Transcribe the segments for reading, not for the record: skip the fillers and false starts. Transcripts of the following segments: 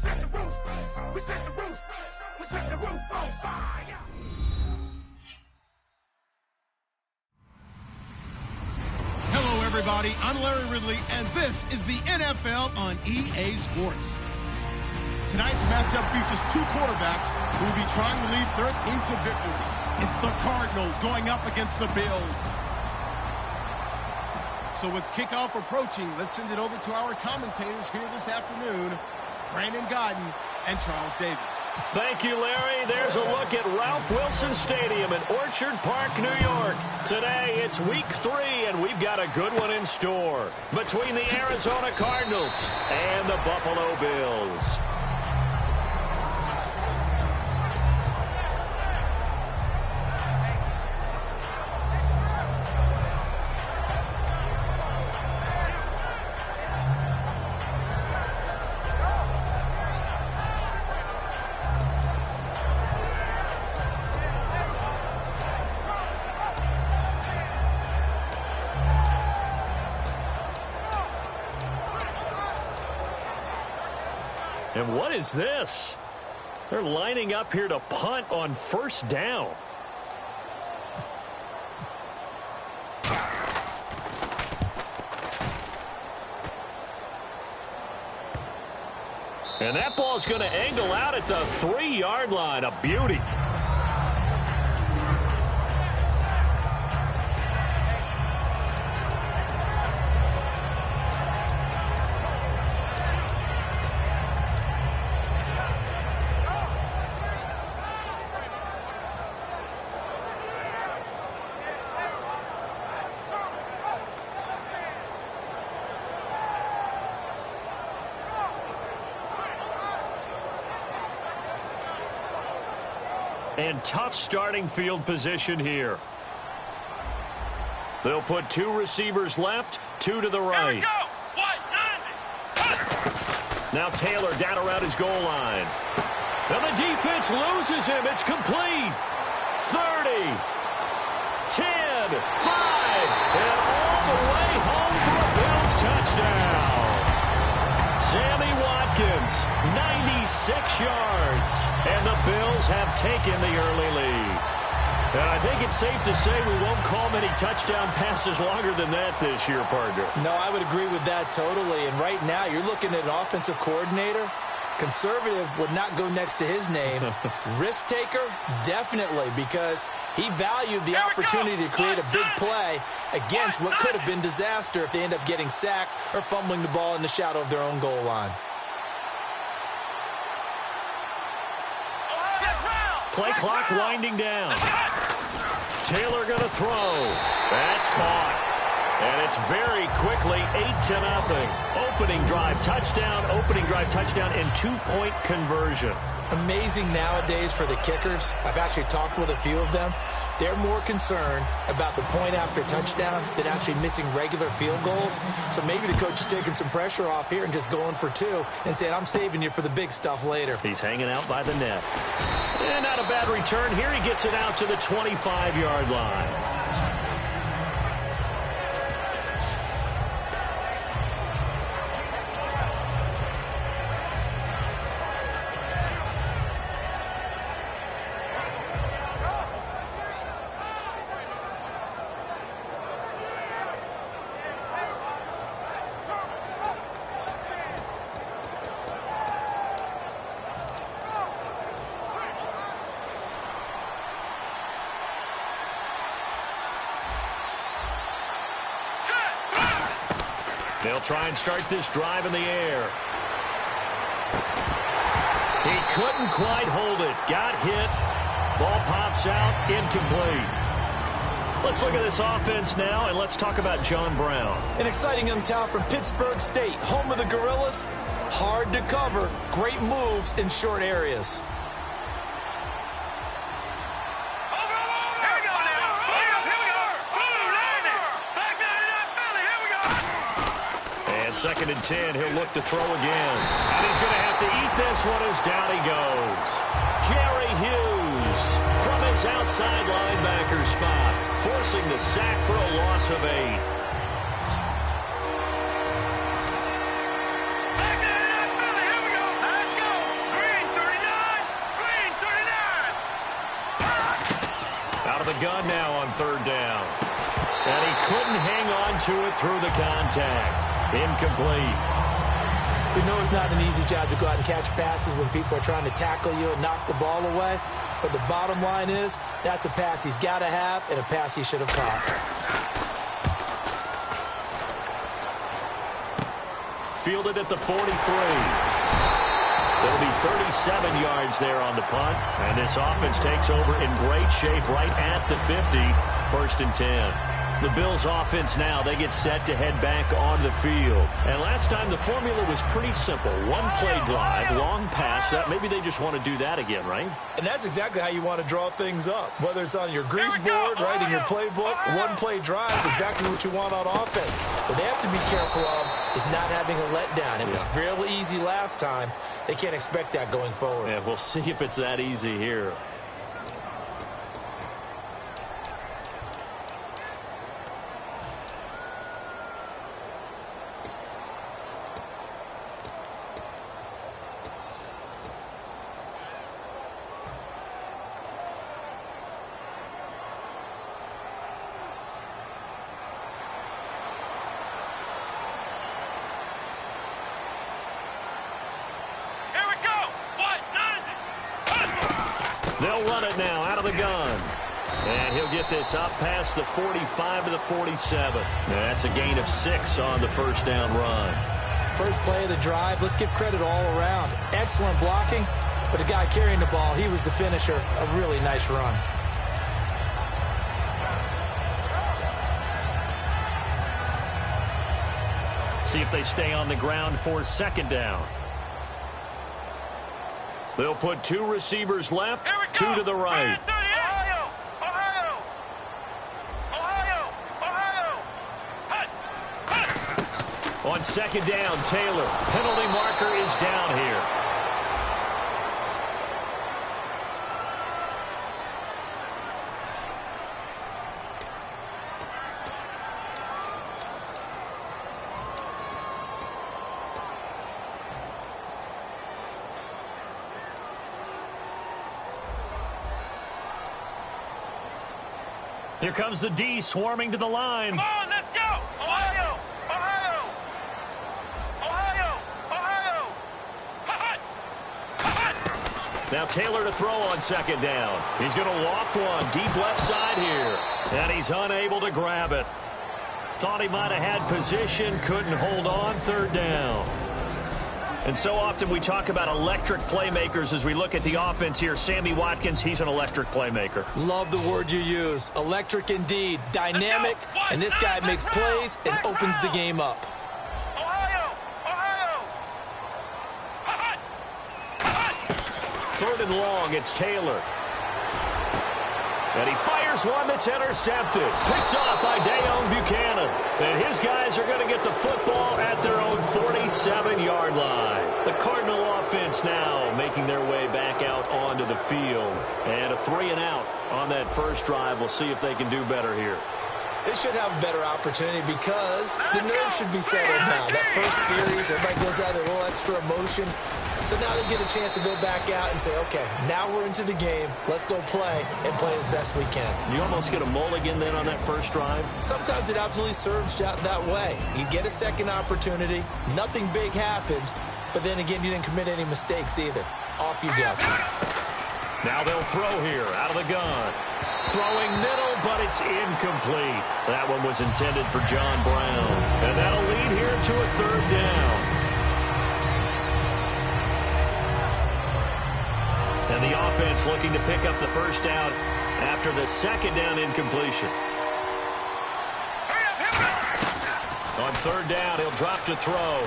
set the roof. We set the roof. We set the roof on fire. Hello, everybody. I'm Larry Ridley, and this is the NFL on EA Sports. Tonight's matchup features two quarterbacks who will be trying to lead their team to victory. It's the Cardinals going up against the Bills. So with kickoff approaching, let's send it over to our commentators here this afternoon, Brandon Godden and Charles Davis. Thank you, Larry. There's a look at Ralph Wilson Stadium in Orchard Park, New York. Today, it's week 3, and we've got a good one in store between the Arizona Cardinals and the Buffalo Bills. And what is this? They're lining up here to punt on first down. And that ball's going to angle out at the 3-yard line. A beauty. And tough starting field position here. They'll put 2 receivers left, 2 to the right. Now Taylor down around his goal line. Now the defense loses him. It's complete. 30, 10, 5, and all the way home for a Bills touchdown. Sammy Watkins, 96 yards. And the Bills have taken the early lead. And I think it's safe to say we won't call many touchdown passes longer than that this year, partner. No, I would agree with that totally. And right now, you're looking at an offensive coordinator. Conservative would not go next to his name. Risk taker, definitely, because he valued the opportunity to create a big play against what could have been disaster if they end up getting sacked or fumbling the ball in the shadow of their own goal line. Play clock winding down. Taylor going to throw. That's caught. And it's very quickly 8-0. Opening drive touchdown, and 2-point conversion. Amazing nowadays for the kickers. I've actually talked with a few of them. They're more concerned about the point after touchdown than actually missing regular field goals. So maybe the coach is taking some pressure off here and just going for 2 and saying, I'm saving you for the big stuff later. He's hanging out by the net. And not a bad return here. He gets it out to the 25-yard line. They'll try and start this drive in the air. He couldn't quite hold it. Got hit. Ball pops out. Incomplete. Let's look at this offense now, and let's talk about John Brown. An exciting young talent from Pittsburgh State, home of the Gorillas. Hard to cover. Great moves in short areas. Second and 10, he'll look to throw again. And he's going to have to eat this one as down he goes. Jerry Hughes from his outside linebacker spot, forcing the sack for a loss of 8. gun now on third down. And he couldn't hang on to it through the contact. Incomplete. We know it's not an easy job to go out and catch passes when people are trying to tackle you and knock the ball away. But the bottom line is, that's a pass he's got to have and a pass he should have caught. Fielded at the 43. It'll be 37 yards there on the punt. And this offense takes over in great shape right at the 50. 1st and 10. The Bills offense now, they get set to head back on the field. And last time the formula was pretty simple. One play drive, long pass. That maybe they just want to do that again, right? And that's exactly how you want to draw things up. Whether it's on your grease board, right, in your playbook, one play drive is exactly what you want on offense. What they have to be careful of is not having a letdown. It was real easy last time. They can't expect that going forward. Yeah, we'll see if it's that easy here. They'll run it now out of the gun. And he'll get this up past the 45 to the 47. That's a gain of 6 on the first down run. First play of the drive, let's give credit all around. Excellent blocking, but the guy carrying the ball, he was the finisher. A really nice run. See if they stay on the ground for 2nd down. They'll put 2 receivers left, 2 to the right. On 2nd down, Taylor. Penalty marker is down here. Here comes the D swarming to the line. Come on, let's go! Ohio! Ohio! Ohio! Ohio! Now Taylor to throw on 2nd down. He's going to loft one deep left side here. And he's unable to grab it. Thought he might have had position, couldn't hold on. 3rd down. And so often we talk about electric playmakers as we look at the offense here. Sammy Watkins, he's an electric playmaker. Love the word you used. Electric indeed. Dynamic. And this guy makes plays and opens the game up. Ohio! Ohio! 3rd and long, it's Taylor. And he fires one that's intercepted. Picked off by Dayon Buchanan. And his guys are going to get the football at their own 47-yard line. The Cardinal offense now making their way back out onto the field. And a 3-and-out on that first drive. We'll see if they can do better here. They should have a better opportunity because the nerves should be settled now. That first series, everybody goes out with a little extra emotion. So now they get a chance to go back out and say, okay, now we're into the game. Let's go play and play as best we can. You almost get a mulligan then on that first drive? Sometimes it absolutely serves out that way. You get a second opportunity. Nothing big happened. But then again, you didn't commit any mistakes either. Off you go. Now they'll throw here out of the gun. Throwing middle, but it's incomplete. That one was intended for John Brown. And that'll lead here to a 3rd down. And the offense looking to pick up the first down after the 2nd down incompletion. On 3rd down, he'll drop to throw.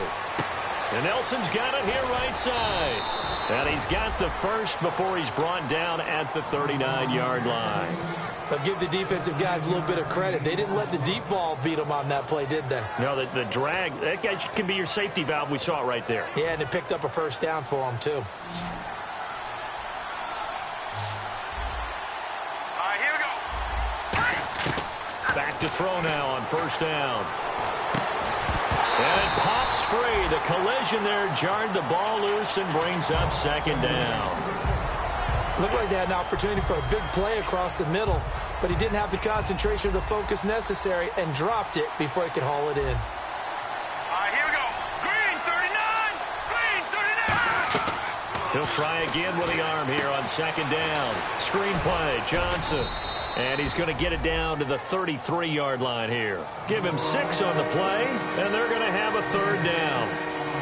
And Nelson's got it here right side. And he's got the first before he's brought down at the 39-yard line. But give the defensive guys a little bit of credit. They didn't let the deep ball beat them on that play, did they? No, the drag, that guy can be your safety valve. We saw it right there. Yeah, and it picked up a first down for him, too. Back to throw now on 1st down. And it pops free. The collision there jarred the ball loose and brings up 2nd down. Looked like they had an opportunity for a big play across the middle, but he didn't have the concentration or the focus necessary and dropped it before he could haul it in. All right, here we go. Green 39. Green 39. He'll try again with the arm here on second down. Screen play, Johnson. And he's going to get it down to the 33-yard line here. Give him 6 on the play, and they're going to have a third down.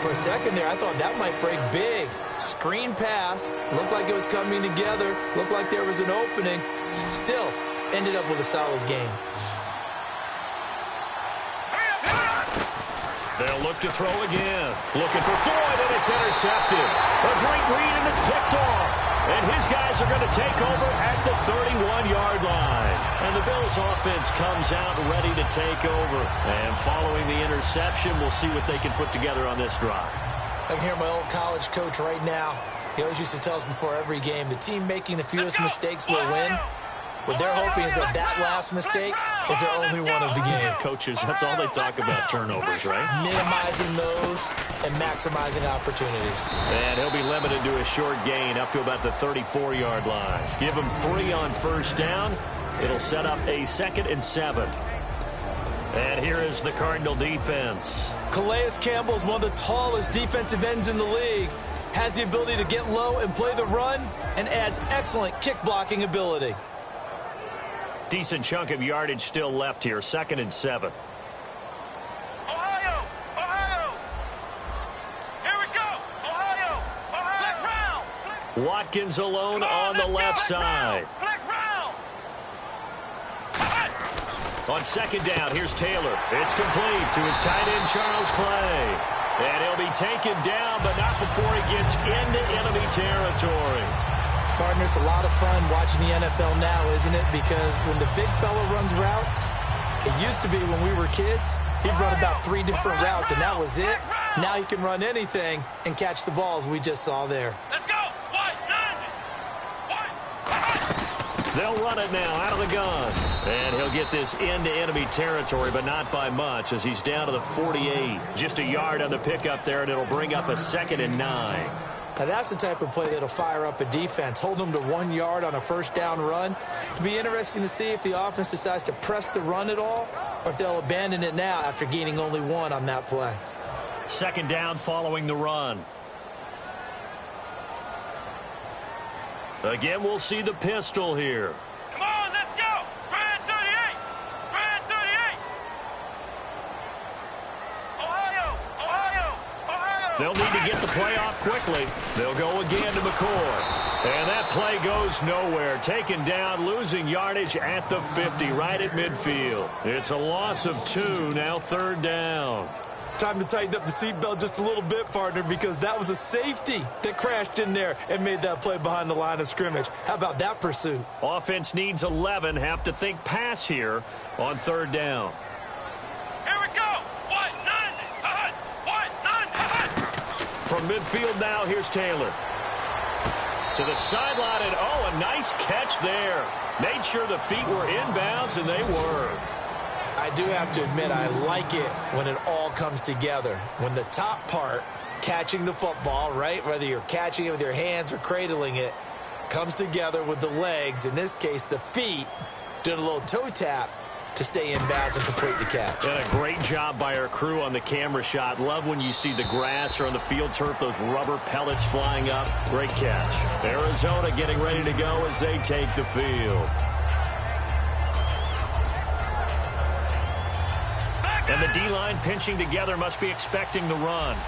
For a second there, I thought that might break big. Screen pass. Looked like it was coming together. Looked like there was an opening. Still, ended up with a solid game. They'll look to throw again. Looking for Floyd, and it's intercepted. A great read, and it's picked off. And his guys are going to take over at the 31-yard line. And the Bills offense comes out ready to take over. And following the interception, we'll see what they can put together on this drive. I can hear my old college coach right now. He always used to tell us before every game, the team making the fewest mistakes will win. What they're hoping is that that last mistake is their only one of the game. Coaches, that's all they talk about, turnovers, right? Minimizing those and maximizing opportunities. And he'll be limited to a short gain up to about the 34-yard line. Give him 3 on first down. It'll set up a 2nd and 7. And here is the Cardinal defense. Calais Campbell is one of the tallest defensive ends in the league. Has the ability to get low and play the run, and adds excellent kick blocking ability. Decent chunk of yardage still left here. 2nd and 7. Ohio! Ohio! Here we go! Ohio! Ohio! Flex round! Watkins alone on the left side. Flex round! On second down, here's Taylor. It's complete to his tight end, Charles Clay. And he'll be taken down, but not before he gets into enemy territory. Partner, it's a lot of fun watching the NFL now, isn't it? Because when the big fella runs routes, it used to be when we were kids, he'd run about 3 different routes, and that was it. Now he can run anything and catch the balls we just saw there. Let's go! They'll run it now out of the gun. And he'll get this into enemy territory, but not by much, as he's down to the 48. Just a yard on the pickup there, and it'll bring up a 2nd and 9. Now that's the type of play that'll fire up a defense. Hold them to 1 yard on a first down run. It'll be interesting to see if the offense decides to press the run at all, or if they'll abandon it now after gaining only 1 on that play. 2nd down following the run. Again, we'll see the pistol here. Come on, let's go! Brand 38! Brand 38! Ohio! Ohio! Ohio! They'll need to get the play off quickly. They'll go again to McCoy. And that play goes nowhere. Taken down, losing yardage at the 50, right at midfield. It's a loss of 2, now 3rd down. Time to tighten up the seatbelt just a little bit, partner, because that was a safety that crashed in there and made that play behind the line of scrimmage. How about that pursuit? Offense needs 11. Have to think pass here on 3rd down. Here we go! 1-9! From midfield now, here's Taylor. To the sideline, and oh, a nice catch there. Made sure the feet were inbounds, and they were. I do have to admit, I like it when it all comes together. When the top part, catching the football, right, whether you're catching it with your hands or cradling it, comes together with the legs, in this case the feet, doing a little toe tap to stay in bounds and complete the catch. And a great job by our crew on the camera shot. Love when you see the grass or on the field turf, those rubber pellets flying up. Great catch. Arizona getting ready to go as they take the field. And the D-line pinching together, must be expecting the run.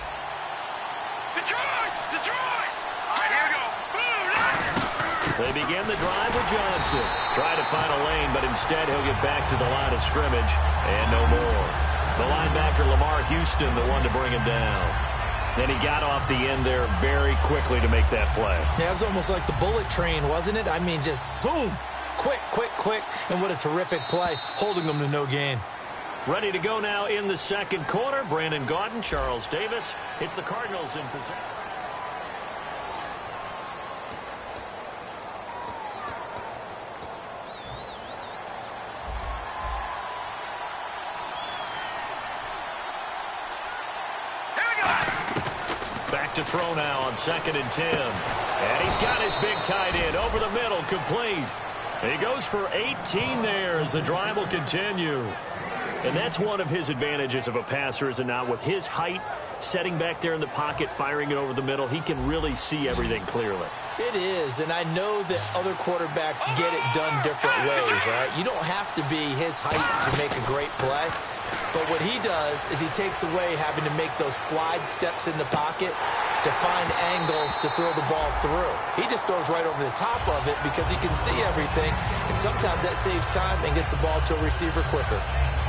Detroit! Detroit! All right, here we go. They begin the drive with Johnson. Try to find a lane, but instead he'll get back to the line of scrimmage. And no more. The linebacker, Lamar Houston, the one to bring him down. Then he got off the end there very quickly to make that play. Yeah, it was almost like the bullet train, wasn't it? I mean, just zoom. Quick, quick, quick. And what a terrific play, holding them to no gain. Ready to go now in the second quarter. Brandon Gaudin, Charles Davis. It's the Cardinals in possession. Back to throw now on 2nd and 10. And he's got his big tight end over the middle, complete. He goes for 18 there as the drive will continue. And that's one of his advantages of a passer, is it not? With his height, setting back there in the pocket, firing it over the middle, he can really see everything clearly. It is, and I know that other quarterbacks get it done different ways, all right? You don't have to be his height to make a great play. But what he does is he takes away having to make those slide steps in the pocket to find angles to throw the ball through. He just throws right over the top of it because he can see everything, and sometimes that saves time and gets the ball to a receiver quicker.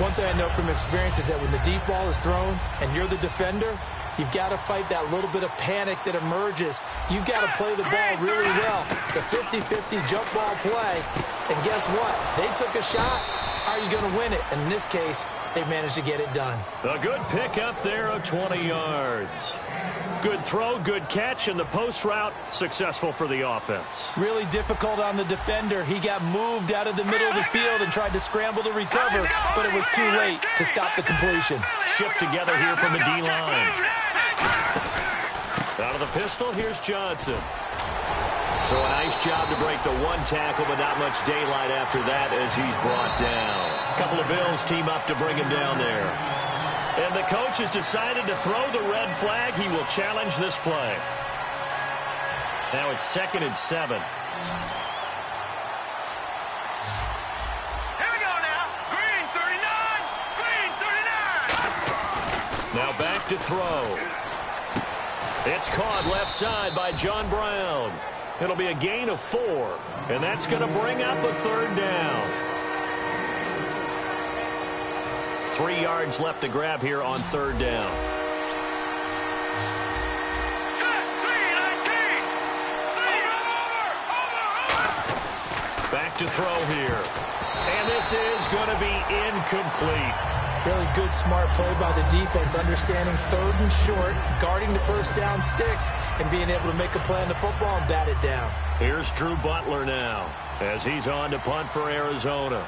One thing I know from experience is that when the deep ball is thrown and you're the defender, you've got to fight that little bit of panic that emerges. You've got to play the ball really well. It's a 50-50 jump ball play, and guess what? They took a shot. How are you going to win it? And in this case, they managed to get it done. A good pick up there of 20 yards. Good throw, good catch, and the post route successful for the offense. Really difficult on the defender. He got moved out of the middle of the field and tried to scramble to recover, but it was too late to stop the completion. Shift together here from the D-line. Out of the pistol, here's Johnson. So a nice job to break the one tackle, but not much daylight after that as he's brought down. A couple of Bills team up to bring him down there. And the coach has decided to throw the red flag. He will challenge this play. Now it's 2nd and 7. Here we go now. Green 39. Green 39. Now back to throw. It's caught left side by John Brown. It'll be a gain of 4, and that's going to bring up a 3rd down. 3 yards left to grab here on 3rd down. Back to throw here. And this is going to be incomplete. Really good, smart play by the defense, understanding 3rd and short, guarding the first down sticks, and being able to make a play on the football and bat it down. Here's Drew Butler now as he's on to punt for Arizona.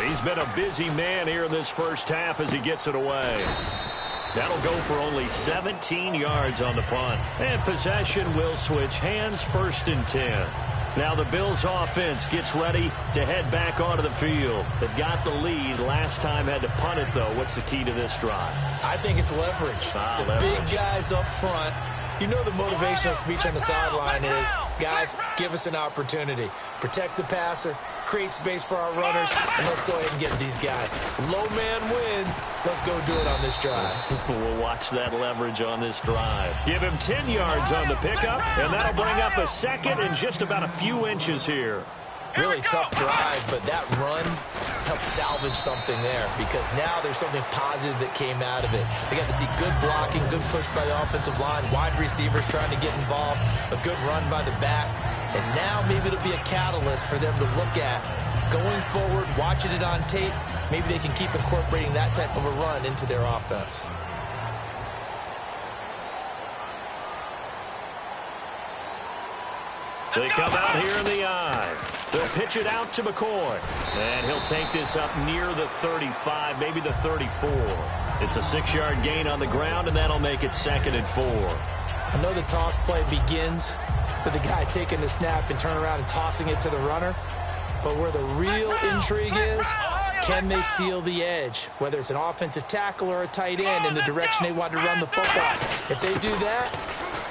He's been a busy man here in this first half as he gets it away. That'll go for only 17 yards on the punt. And possession will switch hands, 1st and 10. Now the Bills offense gets ready to head back onto the field. They've got the lead. Last time had to punt it, though. What's the key to this drive? I think it's leverage. The big guys up front. You know the motivational speech on the sideline is, guys, give us an opportunity. Protect the passer, create space for our runners, and let's go ahead and get these guys. Low man wins. Let's go do it on this drive. We'll watch that leverage on this drive. Give him 10 yards on the pickup, and that'll bring up a 2nd and just about a few inches here. Really tough drive, but that run helped salvage something there because now there's something positive that came out of it. They got to see good blocking, good push by the offensive line, wide receivers trying to get involved, a good run by the back, and now maybe it'll be a catalyst for them to look at going forward, watching it on tape. Maybe they can keep incorporating that type of a run into their offense. They come out here in the eye. They'll pitch it out to McCoy. And he'll take this up near the 35, maybe the 34. It's a 6-yard gain on the ground, and that'll make it 2nd and 4. I know the toss play begins with the guy taking the snap and turning around and tossing it to the runner. But where the real intrigue is, can they seal the edge? Whether it's an offensive tackle or a tight end in the direction they want to run the football. If they do that,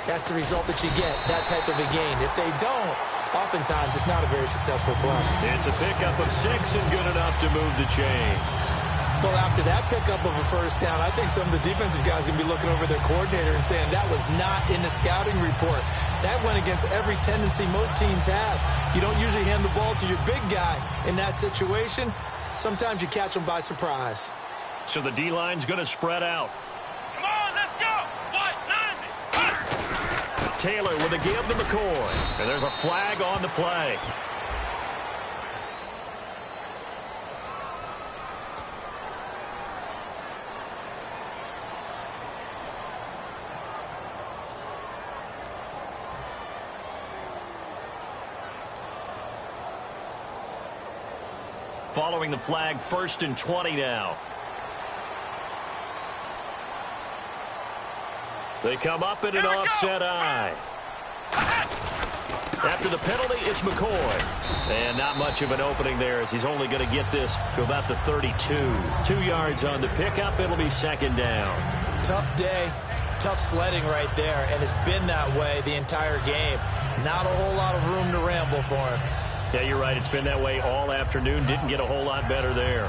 that's the result that you get, that type of a gain. If they don't, oftentimes it's not a very successful play. It's a pickup of 6 and good enough to move the chains. Well, after that pickup of a 1st down, I think some of the defensive guys are going to be looking over their coordinator and saying that was not in the scouting report. That went against every tendency most teams have. You don't usually hand the ball to your big guy in that situation. Sometimes you catch them by surprise. So the D-line's going to spread out. Come on, let's go. What? 90. Taylor with a give to McCoy. And there's a flag on the play. Following the flag, 1st and 20 now. They come up in an offset eye. After the penalty, it's McCoy. And not much of an opening there as he's only going to get this to about the 32. 2 yards on the pickup. It'll be second down. Tough day, tough sledding right there, and it's been that way the entire game. Not a whole lot of room to ramble for him. Yeah, you're right. It's been that way all afternoon. Didn't get a whole lot better there.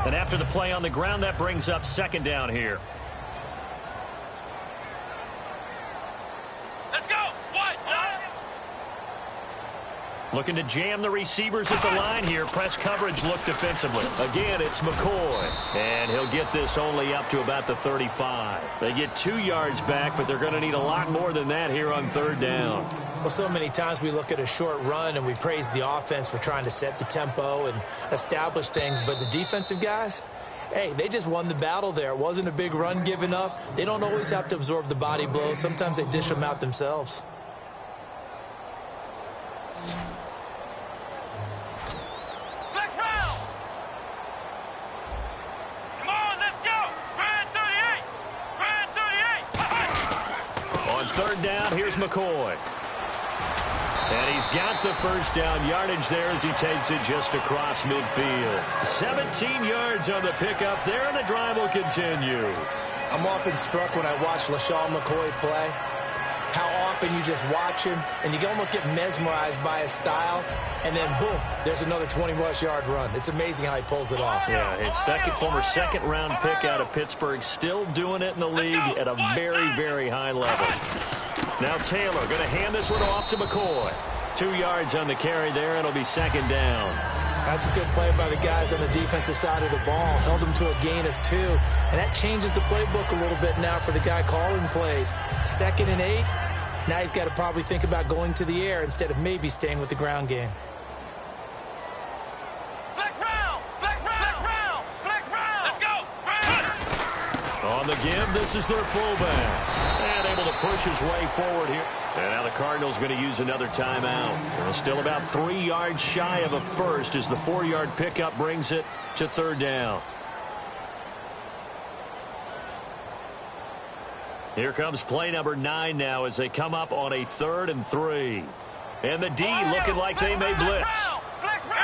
And after the play on the ground, that brings up second down here. Let's go. What? Looking to jam the receivers at the line here. Press coverage look defensively. Again, it's McCoy. And he'll get this only up to about the 35. They get 2 yards back, but they're going to need a lot more than that here on third down. Well, so many times we look at a short run and we praise the offense for trying to set the tempo and establish things, but the defensive guys, hey, they just won the battle there. It wasn't a big run given up. They don't always have to absorb the body blows. Sometimes they dish them out themselves. Flex round. Come on, let's go. Brand 38. Brand 38. On third down, here's McCoy. And he's got the first down yardage there as he takes it just across midfield. 17 yards on the pickup there, and the drive will continue. I'm often struck when I watch LaShawn McCoy play, how often you just watch him, and you can almost get mesmerized by his style, and then, boom, there's another 20-plus yard run. It's amazing how he pulls it off. Yeah, his former second-round pick out of Pittsburgh, still doing it in the league at a very, very high level. Now Taylor going to hand this one off to McCoy. 2 yards on the carry there. It'll be second down. That's a good play by the guys on the defensive side of the ball. Held him to a gain of 2. And that changes the playbook a little bit now for the guy calling plays. 2nd and 8. Now he's got to probably think about going to the air instead of maybe staying with the ground game. Flex round. Flex round. Flex round. Flex round. Let's go. On the give, this is their fullback. And able to push his way forward here. And now the Cardinals going to use another timeout. They're still about 3 yards shy of a first as the 4-yard pickup brings it to third down. Here comes play number 9 now as they come up on a 3rd and 3. And the D looking like they may blitz.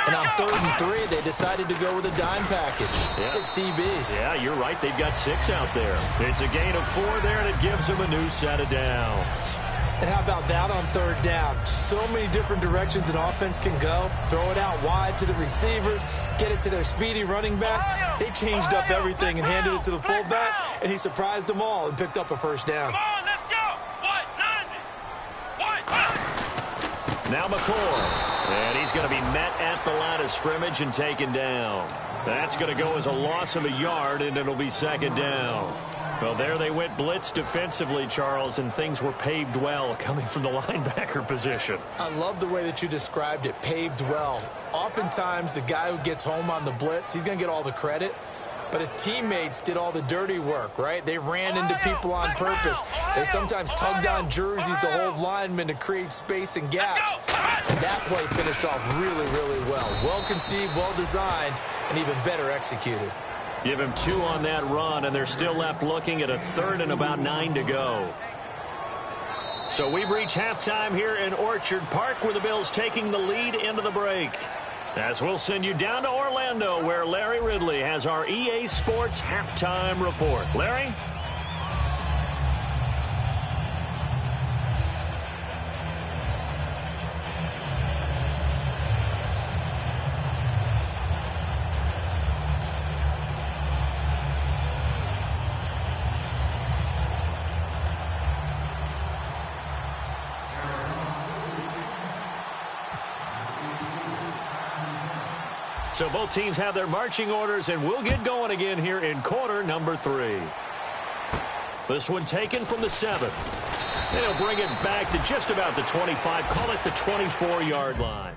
And on 3rd and 3, they decided to go with a dime package. Yeah. 6 DBs. Yeah, you're right. They've got 6 out there. It's a gain of 4 there, and it gives them a new set of downs. And how about that on 3rd down? So many different directions an offense can go. Throw it out wide to the receivers, get it to their speedy running back. They changed up everything and handed it to the fullback, and he surprised them all and picked up a first down. Come on, let's go. What? Now McCoy. And he's going to be met at the line of scrimmage and taken down. That's going to go as a loss of a yard, and it'll be second down. Well, there they went blitz defensively, Charles, and things were paved well coming from the linebacker position. I love the way that you described it, paved well. Oftentimes, the guy who gets home on the blitz, he's going to get all the credit. But his teammates did all the dirty work, right? They ran into people on purpose. They sometimes tugged on jerseys to hold linemen to create space and gaps. And that play finished off really, really well. Well conceived, well designed, and even better executed. Give him 2 on that run, and they're still left looking at a 3rd and about 9 to go. So we've reached halftime here in Orchard Park, where the Bills taking the lead into the break. As we'll send you down to Orlando, where Larry Ridley has our EA Sports halftime report. Larry? So both teams have their marching orders, and we'll get going again here in quarter number 3. This one taken from the 7. And he'll bring it back to just about the 25, call it the 24-yard line.